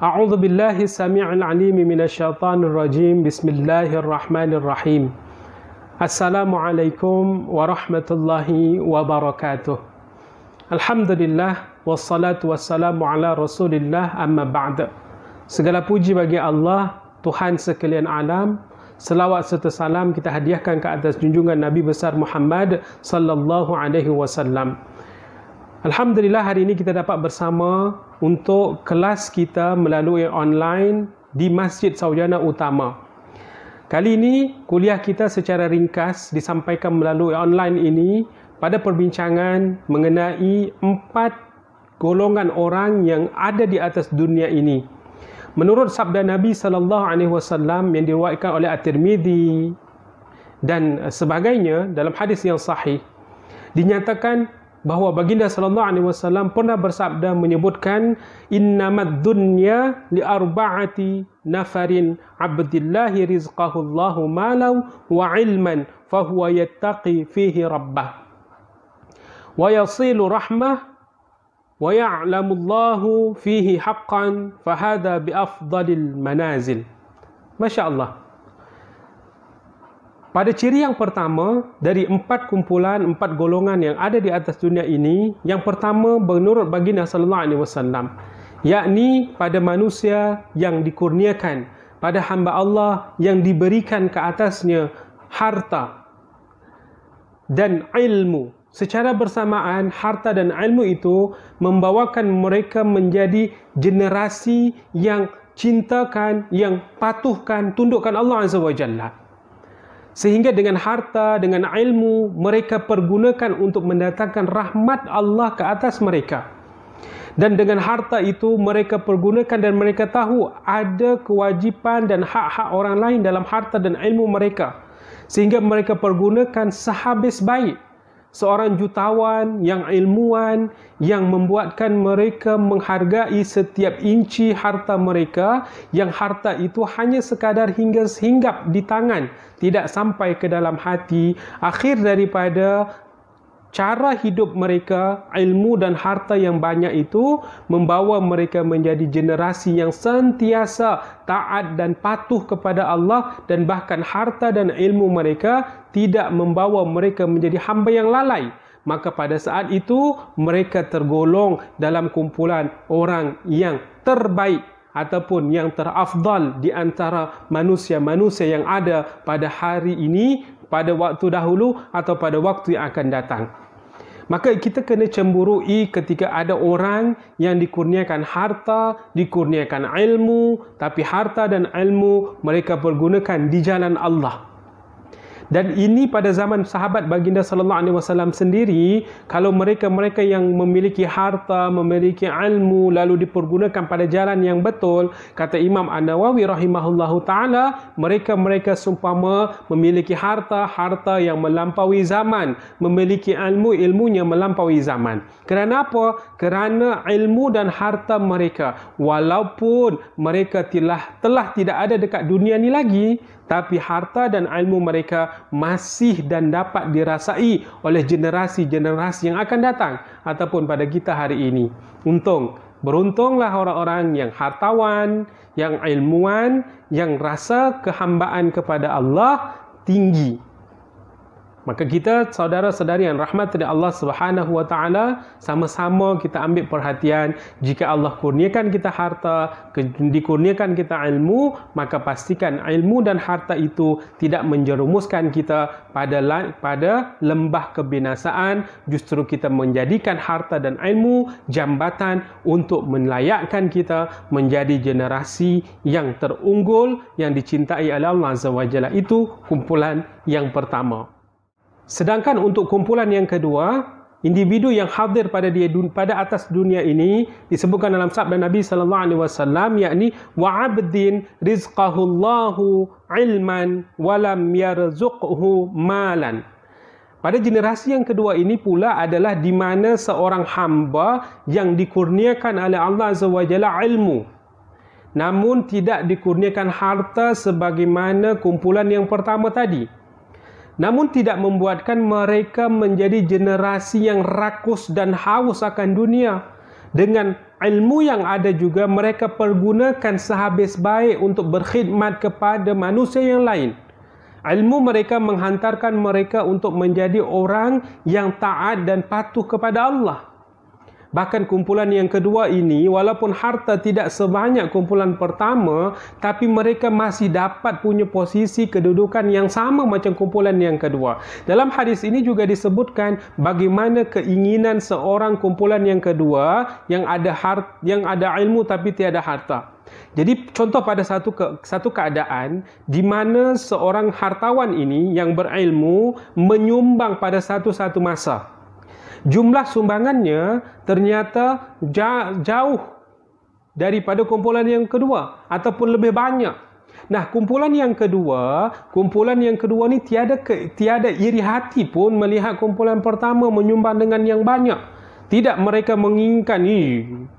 A'udzu billahi samii'il 'aliim minasyaitonir rajim. Bismillahirrahmanirrahim. Assalamualaikum warahmatullahi wabarakatuh. Alhamdulillah wassalatu wassalamu ala Rasulillah, amma ba'd. Segala puji bagi Allah, Tuhan sekalian alam. Selawat serta salam kita hadiahkan ke atas junjungan Nabi besar Muhammad sallallahu alaihi wasallam. Alhamdulillah, hari ini kita dapat bersama untuk kelas kita melalui online di Masjid Saujana Utama. Kali ini kuliah kita secara ringkas disampaikan melalui online ini pada perbincangan mengenai 4 golongan orang yang ada di atas dunia ini. Menurut sabda Nabi sallallahu alaihi wasallam yang diriwayatkan oleh At-Tirmidzi dan sebagainya dalam hadis yang sahih, dinyatakan bahawa baginda sallallahu alaihi wasallam pernah bersabda menyebutkan innamad dunya li arba'ati nafarin abdillahi rizqahullahu malau wa ilman fahuwa yattaqi fihi rabbah wa yasilu rahmah wa ya'lamullahu fihi haqqan fahadha bi afdalil manazil. Masya Allah. Pada ciri yang pertama dari 4 kumpulan, 4 golongan yang ada di atas dunia ini, yang pertama menurut baginda sallallahu alaihi wasallam, yakni pada manusia yang dikurniakan, pada hamba Allah yang diberikan ke atasnya harta dan ilmu. Secara bersamaan, harta dan ilmu itu membawakan mereka menjadi generasi yang cintakan, yang patuhkan, tundukkan Allah Azza wa Jalla. Sehingga dengan harta, dengan ilmu, mereka pergunakan untuk mendatangkan rahmat Allah ke atas mereka. Dan dengan harta itu, mereka pergunakan dan mereka tahu ada kewajipan dan hak-hak orang lain dalam harta dan ilmu mereka. Sehingga mereka pergunakan sehabis baik. Seorang jutawan yang ilmuwan yang membuatkan mereka menghargai setiap inci harta mereka, yang harta itu hanya sekadar hinggap di tangan, tidak sampai ke dalam hati. Akhir daripada cara hidup mereka, ilmu dan harta yang banyak itu membawa mereka menjadi generasi yang sentiasa taat dan patuh kepada Allah, dan bahkan harta dan ilmu mereka tidak membawa mereka menjadi hamba yang lalai. Maka pada saat itu mereka tergolong dalam kumpulan orang yang terbaik ataupun yang terafdal di antara manusia-manusia yang ada pada hari ini, pada waktu dahulu atau pada waktu yang akan datang. Maka kita kena cemburui ketika ada orang yang dikurniakan harta, dikurniakan ilmu, tapi harta dan ilmu mereka pergunakan di jalan Allah. Dan ini pada zaman sahabat baginda sallallahu alaihi wasallam sendiri, kalau mereka-mereka yang memiliki harta, memiliki ilmu lalu dipergunakan pada jalan yang betul, kata Imam An-Nawawi rahimahullahu taala, mereka-mereka seumpama memiliki harta yang melampaui zaman, memiliki ilmunya melampaui zaman. Kerana apa? Kerana ilmu dan harta mereka, walaupun mereka telah tidak ada dekat dunia ni lagi, tapi harta dan ilmu mereka masih dan dapat dirasai oleh generasi-generasi yang akan datang ataupun pada kita hari ini. Beruntunglah orang-orang yang hartawan, yang ilmuwan, yang rasa kehambaan kepada Allah tinggi. Maka kita, saudara-saudari yang rahmat dari Allah Subhanahu wa taala, sama-sama kita ambil perhatian. Jika Allah kurniakan kita harta, dikurniakan kita ilmu, maka pastikan ilmu dan harta itu tidak menjerumuskan kita pada lembah kebinasaan. Justru kita menjadikan harta dan ilmu jambatan untuk melayakkan kita menjadi generasi yang terunggul, yang dicintai oleh Allah Azza wa Jalla. Itu kumpulan yang pertama. Sedangkan untuk kumpulan yang kedua, individu yang hadir pada atas dunia ini disebutkan dalam sabda Nabi sallallahu alaihi wasallam, yakni wa 'abdin rizqahullahu ilman wa lam yarzuqhu malan. Pada generasi yang kedua ini pula adalah di mana seorang hamba yang dikurniakan oleh Allah Azza wa Jalla ilmu, namun tidak dikurniakan harta sebagaimana kumpulan yang pertama tadi. Namun tidak membuatkan mereka menjadi generasi yang rakus dan haus akan dunia. dengan ilmu yang ada juga mereka pergunakan sehabis baik untuk berkhidmat kepada manusia yang lain. Ilmu mereka menghantarkan mereka untuk menjadi orang yang taat dan patuh kepada Allah. Bahkan kumpulan yang kedua ini, walaupun harta tidak sebanyak kumpulan pertama, tapi mereka masih dapat punya posisi kedudukan yang sama macam kumpulan yang kedua. Dalam hadis ini juga disebutkan bagaimana keinginan seorang kumpulan yang kedua yang ada ilmu tapi tiada harta. Jadi contoh pada satu keadaan di mana seorang hartawan ini yang berilmu menyumbang pada satu masa. Jumlah sumbangannya ternyata jauh daripada kumpulan yang kedua ataupun lebih banyak. Nah, kumpulan yang kedua ni tiada iri hati pun melihat kumpulan pertama menyumbang dengan yang banyak. Tidak mereka menginginkan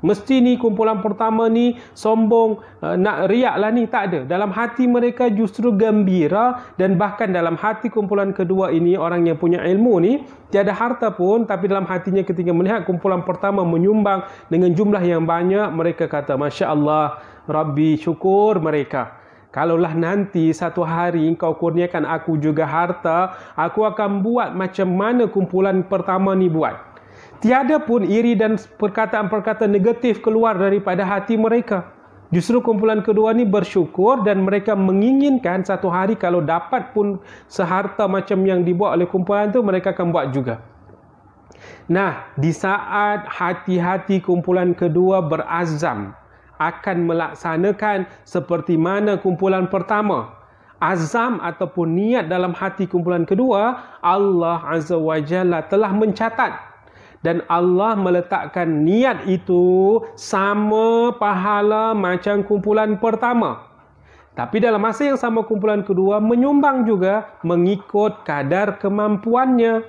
mesti ni kumpulan pertama ni sombong, nak riak lah ni, tak ada. Dalam hati mereka justru gembira, dan bahkan dalam hati kumpulan kedua ini, orang yang punya ilmu ni tiada harta pun, tapi dalam hatinya ketika melihat kumpulan pertama menyumbang dengan jumlah yang banyak, mereka kata Masya Allah, Rabbi, syukur mereka. Kalaulah nanti satu hari engkau kurniakan aku juga harta, aku akan buat macam mana kumpulan pertama ni buat. Tiada pun iri dan perkataan-perkataan negatif keluar daripada hati mereka. Justru kumpulan kedua ni bersyukur dan mereka menginginkan satu hari kalau dapat pun seharta macam yang dibuat oleh kumpulan itu, mereka akan buat juga. Nah, di saat hati-hati kumpulan kedua berazam akan melaksanakan seperti mana kumpulan pertama, azam ataupun niat dalam hati kumpulan kedua, Allah Azza wa Jalla telah mencatat. Dan Allah meletakkan niat itu sama pahala macam kumpulan pertama. Tapi dalam masa yang sama kumpulan kedua menyumbang juga mengikut kadar kemampuannya.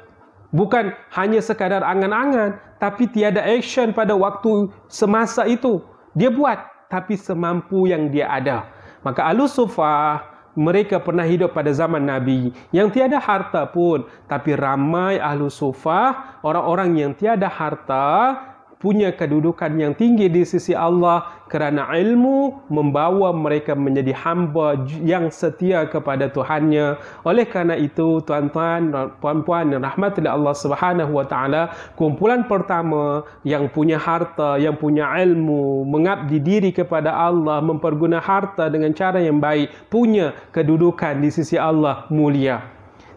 Bukan hanya sekadar angan-angan, tapi tiada action pada waktu semasa itu. Dia buat, tapi semampu yang dia ada. Maka Ahlus Suffah, mereka pernah hidup pada zaman Nabi yang tiada harta pun, tapi ramai Ahlus Suffah, orang-orang yang tiada harta, punya kedudukan yang tinggi di sisi Allah kerana ilmu membawa mereka menjadi hamba yang setia kepada Tuhannya. Oleh kerana itu, tuan-tuan, puan-puan yang rahmati Allah Subhanahu wa taala, kumpulan pertama yang punya harta, yang punya ilmu, mengabdi diri kepada Allah, memperguna harta dengan cara yang baik, punya kedudukan di sisi Allah mulia.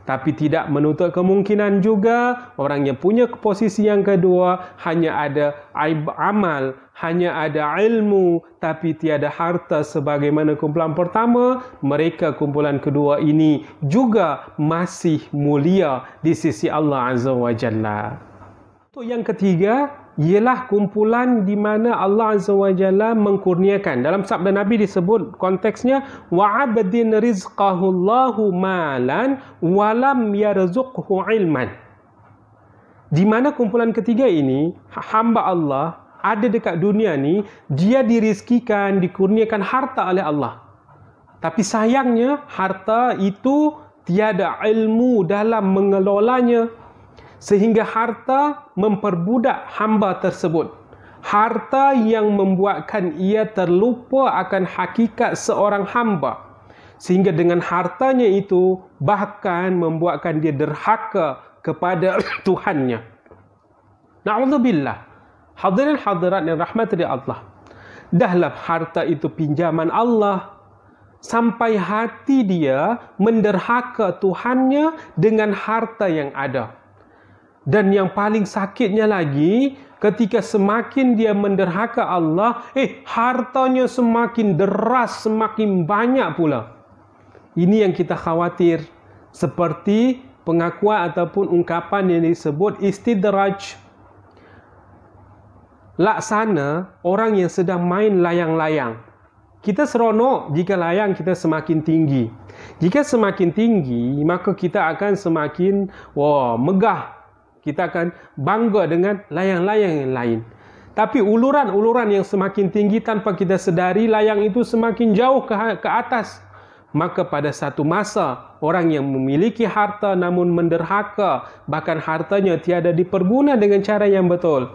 Tapi tidak menutup kemungkinan juga orang yang punya posisi yang kedua hanya ada amal, hanya ada ilmu, tapi tiada harta sebagaimana kumpulan pertama. Mereka kumpulan kedua ini juga masih mulia di sisi Allah Azza wa Jalla. Untuk yang ketiga, ialah kumpulan di mana Allah Azza wa Jalla mengkurniakan. Dalam sabda Nabi disebut konteksnya wa'abdin rizqahullahu malan walam yarzuqhu ilman. Di mana kumpulan ketiga ini, hamba Allah ada dekat dunia ni, dia dirizkikan, dikurniakan harta oleh Allah. Tapi sayangnya harta itu tiada ilmu dalam mengelolanya, sehingga harta memperbudak hamba tersebut. Harta yang membuatkan ia terlupa akan hakikat seorang hamba. Sehingga dengan hartanya itu bahkan membuatkan dia derhaka kepada Tuhannya. Na'udzubillah. Hadirin hadirat yang rahmati Allah. Dahlah harta itu pinjaman Allah, sampai hati dia menderhaka Tuhannya dengan harta yang ada. Dan yang paling sakitnya lagi, ketika semakin dia menderhaka Allah, hartanya semakin deras, semakin banyak pula. Ini yang kita khawatir. Seperti pengakuan ataupun ungkapan yang disebut istidraj. Laksana orang yang sedang main layang-layang. Kita seronok jika layang kita semakin tinggi. Jika semakin tinggi, maka kita akan semakin megah. Kita akan bangga dengan layang-layang yang lain. Tapi uluran-uluran yang semakin tinggi tanpa kita sedari, layang itu semakin jauh ke atas. Maka pada satu masa, orang yang memiliki harta namun menderhaka, bahkan hartanya tiada diperguna dengan cara yang betul,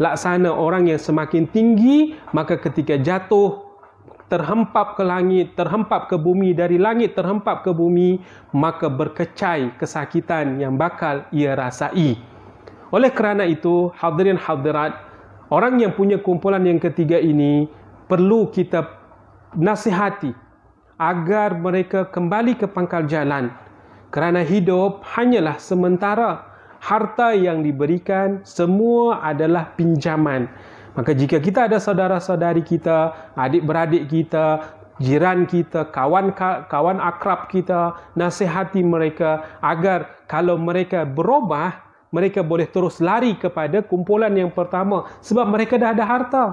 laksana orang yang semakin tinggi, maka ketika jatuh terhempap ke langit, terhempap ke bumi, dari langit terhempap ke bumi, maka berkecai kesakitan yang bakal ia rasai. Oleh kerana itu, hadirin hadirat, orang yang punya kumpulan yang ketiga ini perlu kita nasihati agar mereka kembali ke pangkal jalan. Kerana hidup hanyalah sementara. Harta yang diberikan semua adalah pinjaman. Maka jika kita ada saudara-saudari kita, adik-beradik kita, jiran kita, kawan akrab kita, nasihati mereka agar kalau mereka berubah, mereka boleh terus lari kepada kumpulan yang pertama. Sebab mereka dah ada harta,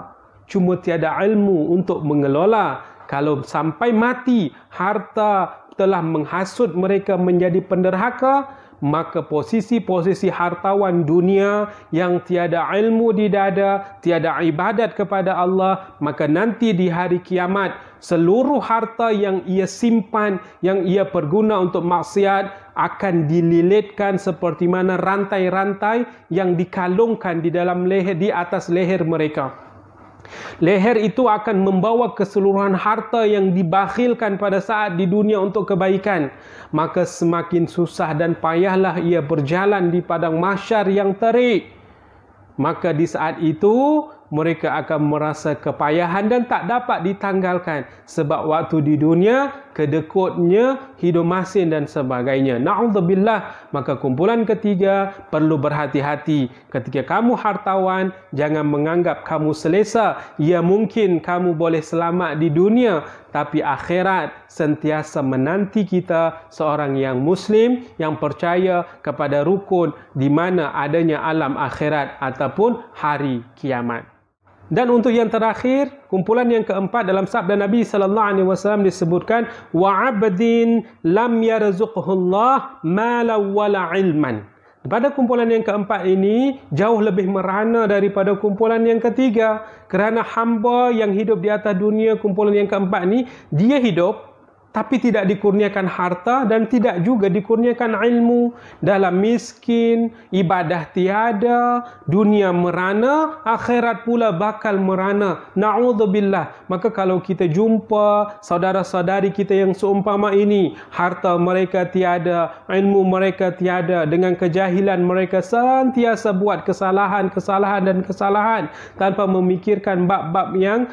cuma tiada ilmu untuk mengelola. Kalau sampai mati, harta telah menghasut mereka menjadi penderhaka, maka posisi-posisi hartawan dunia yang tiada ilmu di dada, tiada ibadat kepada Allah, maka nanti di hari kiamat, seluruh harta yang ia simpan, yang ia perguna untuk maksiat, akan dililitkan seperti mana rantai-rantai yang dikalungkan di dalam leher, di atas leher mereka. Leher itu akan membawa keseluruhan harta yang dibakhilkan pada saat di dunia untuk kebaikan. Maka semakin susah dan payahlah ia berjalan di padang mahsyar yang terik. Maka di saat itu mereka akan merasa kepayahan dan tak dapat ditanggalkan. Sebab waktu di dunia, kedekutnya, hidup masin dan sebagainya. Na'udzubillah. Maka kumpulan ketiga perlu berhati-hati. Ketika kamu hartawan, jangan menganggap kamu selesa. Ya mungkin kamu boleh selamat di dunia, tapi akhirat sentiasa menanti kita seorang yang muslim, yang percaya kepada rukun di mana adanya alam akhirat ataupun hari kiamat. Dan untuk yang terakhir, kumpulan yang keempat dalam sabda Nabi SAW disebutkan wa 'abdin lam yarzuqhullah malan wala ilman. Pada kumpulan yang keempat ini jauh lebih merana daripada kumpulan yang ketiga, kerana hamba yang hidup di atas dunia, kumpulan yang keempat ini, dia hidup tapi tidak dikurniakan harta dan tidak juga dikurniakan ilmu. Dalam miskin, ibadah tiada, dunia merana, akhirat pula bakal merana. Na'udzubillah. Maka kalau kita jumpa saudara-saudari kita yang seumpama ini, harta mereka tiada, ilmu mereka tiada, dengan kejahilan mereka sentiasa buat kesalahan dan kesalahan tanpa memikirkan bab-bab yang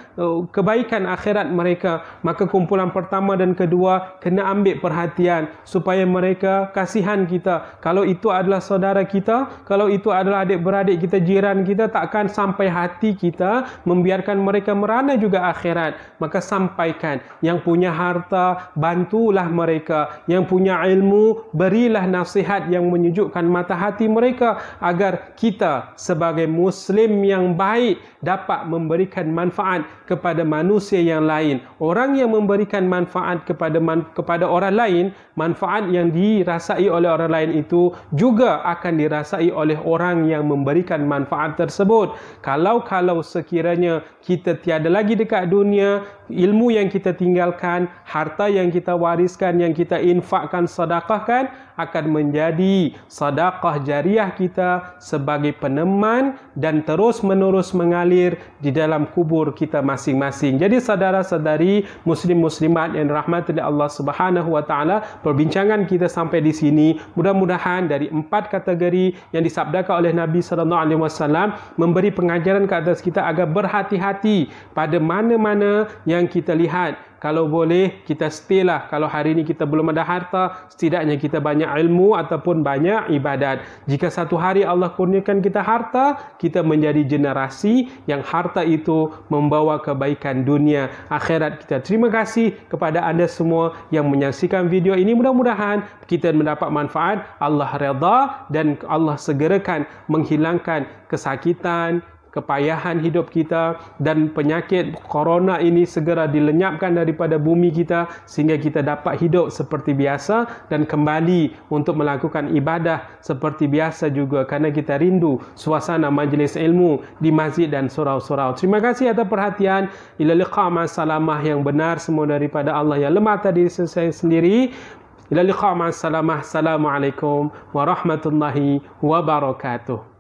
kebaikan akhirat mereka, maka kumpulan pertama dan kedua kena ambil perhatian supaya mereka kasihan kita. Kalau itu adalah saudara kita, kalau itu adalah adik-beradik kita, jiran kita, takkan sampai hati kita membiarkan mereka merana juga akhirat. Maka sampaikan, yang punya harta bantulah mereka, yang punya ilmu berilah nasihat yang menyejukkan mata hati mereka, agar kita sebagai muslim yang baik dapat memberikan manfaat kepada manusia yang lain. Orang yang memberikan manfaat kepada orang lain, manfaat yang dirasai oleh orang lain itu juga akan dirasai oleh orang yang memberikan manfaat tersebut. Kalau sekiranya kita tiada lagi dekat dunia, ilmu yang kita tinggalkan, harta yang kita wariskan, yang kita infakkan, sedekahkan, akan menjadi sedekah jariah kita sebagai peneman dan terus-menerus mengalir di dalam kubur kita masing-masing. Jadi saudara-saudari muslim-muslimat yang dirahmati oleh Allah Subhanahu wa taala, perbincangan kita sampai di sini. Mudah-mudahan dari 4 kategori yang disabdakan oleh Nabi sallallahu alaihi wasallam memberi pengajaran ke atas kita agar berhati-hati pada mana-mana yang kita lihat. Kalau boleh kita stay lah. Kalau hari ini kita belum ada harta, setidaknya kita banyak ilmu ataupun banyak ibadat. Jika satu hari Allah kurniakan kita harta, kita menjadi generasi yang harta itu membawa kebaikan dunia akhirat kita. Terima kasih kepada anda semua yang menyaksikan video ini. Mudah-mudahan kita mendapat manfaat. Allah redha dan Allah segerakan menghilangkan kesakitan, kepayahan hidup kita, dan penyakit corona ini segera dilenyapkan daripada bumi kita sehingga kita dapat hidup seperti biasa dan kembali untuk melakukan ibadah seperti biasa juga, kerana kita rindu suasana majlis ilmu di masjid dan surau-surau. Terima kasih atas perhatian. Ila liqa' ma'as-salamah yang benar semua daripada Allah, yang lemah tadi saya sendiri. Ila liqa' ma'as-salamah. Assalamualaikum warahmatullahi wabarakatuh.